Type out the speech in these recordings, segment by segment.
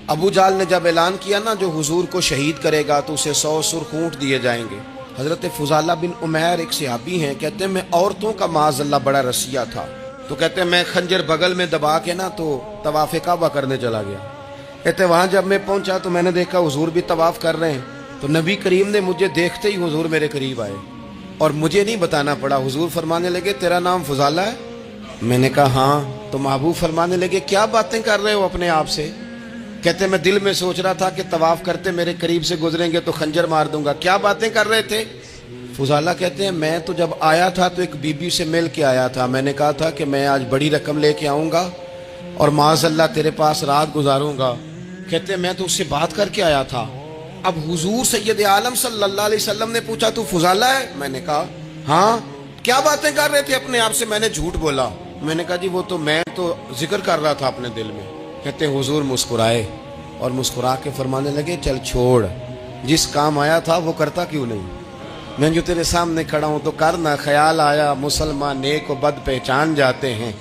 ابو جال نے جب اعلان کیا نا جو حضور کو شہید کرے گا تو اسے 100 سرخ اونٹ دیے جائیں گے. حضرت فضالہ بن عمیر ایک صحابی ہیں، کہتے ہیں میں عورتوں کا معاذ اللہ بڑا رسیہ تھا، تو کہتے ہیں میں خنجر بغل میں دبا کے نا تو طواف کعبہ کرنے چلا گیا. کہتے ہیں وہاں جب میں پہنچا تو میں نے دیکھا حضور بھی طواف کر رہے ہیں، تو نبی کریم نے مجھے دیکھتے ہی حضور میرے قریب آئے اور مجھے نہیں بتانا پڑا. حضور فرمانے لگے تیرا نام فضالہ ہے؟ میں نے کہا ہاں. تو محبوب فرمانے لگے کیا باتیں کر رہے ہو اپنے آپ سے؟ کہتے میں دل میں سوچ رہا تھا کہ طواف کرتے میرے قریب سے گزریں گے تو خنجر مار دوں گا. کیا باتیں کر رہے تھے؟ فضالہ کہتے ہیں میں تو جب آیا تھا تو ایک بی بی سے مل کے آیا تھا، میں نے کہا تھا کہ میں آج بڑی رقم لے کے آؤں گا اور معاذ اللہ تیرے پاس رات گزاروں گا. کہتے ہیں میں تو اس سے بات کر کے آیا تھا. اب حضور سید عالم صلی اللہ علیہ وسلم نے پوچھا تو فضالہ ہے؟ میں نے کہا ہاں. کیا باتیں کر رہے تھے اپنے آپ سے؟ میں نے جھوٹ بولا. میں نے کہا جی وہ تو میں تو ذکر کر رہا تھا اپنے دل میں. کہتے ہیں حضور مسکرائے اور مسکرا کے فرمانے لگے چل چھوڑ، جس کام آیا تھا وہ کرتا کیوں نہیں؟ میں جو تیرے سامنے کھڑا ہوں تو کرنا. خیال آیا مسلمان نیک و بد پہچان جاتے ہیں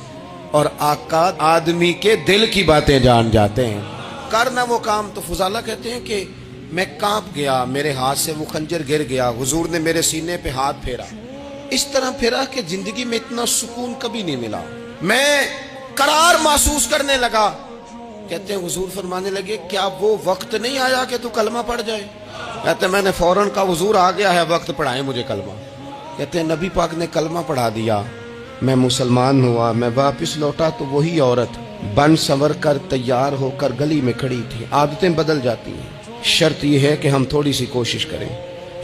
اور آقا آدمی کے دل کی باتیں جان جاتے ہیں. کرنا وہ کام. تو فضالہ کہتے ہیں کہ میں کانپ گیا، میرے ہاتھ سے وہ خنجر گر گیا. حضور نے میرے سینے پہ ہاتھ پھیرا، اس طرح پھیرا کہ زندگی میں اتنا سکون کبھی نہیں ملا. میں قرار محسوس کرنے لگا. کہتے ہیں حضور فرمانے لگے کیا وہ وقت نہیں آیا کہ تو کلمہ پڑھ جائے؟ کہتے ہیں میں نے فوراً کہا حضور آ گیا ہے وقت، پڑھائیں مجھے کلمہ. کہتے ہیں نبی پاک نے کلمہ پڑھا دیا، میں مسلمان ہوا. میں واپس لوٹا تو وہی عورت بن سنور کر تیار ہو کر گلی میں کھڑی تھی. عادتیں بدل جاتی ہیں. شرط یہ ہے کہ ہم تھوڑی سی کوشش کریں.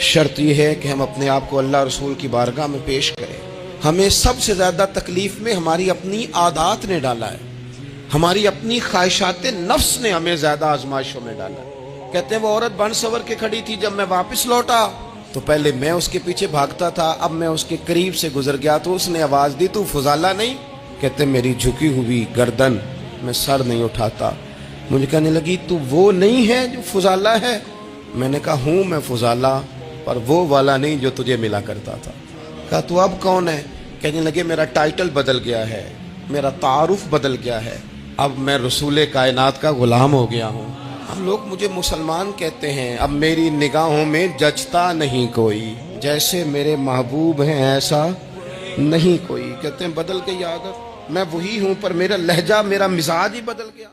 شرط یہ ہے کہ ہم اپنے آپ کو اللہ رسول کی بارگاہ میں پیش کریں. ہمیں سب سے زیادہ تکلیف میں ہماری اپنی عادات نے ڈالا ہے، ہماری اپنی خواہشات نفس نے ہمیں زیادہ آزمائشوں میں ڈالا ہے. کہتے ہیں وہ عورت بن سنور کے کھڑی تھی. جب میں واپس لوٹا تو پہلے میں اس کے پیچھے بھاگتا تھا، اب میں اس کے قریب سے گزر گیا تو اس نے آواز دی تو فضالہ نہیں؟ کہتے ہیں میری جھکی ہوئی گردن، میں سر نہیں اٹھاتا. مجھے کہنے لگی تو وہ نہیں ہے جو فضالہ ہے؟ میں نے کہا ہوں میں فضالہ، پر وہ والا نہیں جو تجھے ملا کرتا تھا. کہا تو اب کون ہے؟ کہنے لگے میرا ٹائٹل بدل گیا ہے، میرا تعارف بدل گیا ہے، اب میں رسول کائنات کا غلام ہو گیا ہوں. ہم لوگ مجھے مسلمان کہتے ہیں، اب میری نگاہوں میں جچتا نہیں کوئی، جیسے میرے محبوب ہیں ایسا نہیں کوئی. کہتے ہیں بدل گئی عادت، میں وہی ہوں پر میرا لہجہ میرا مزاج ہی بدل گیا.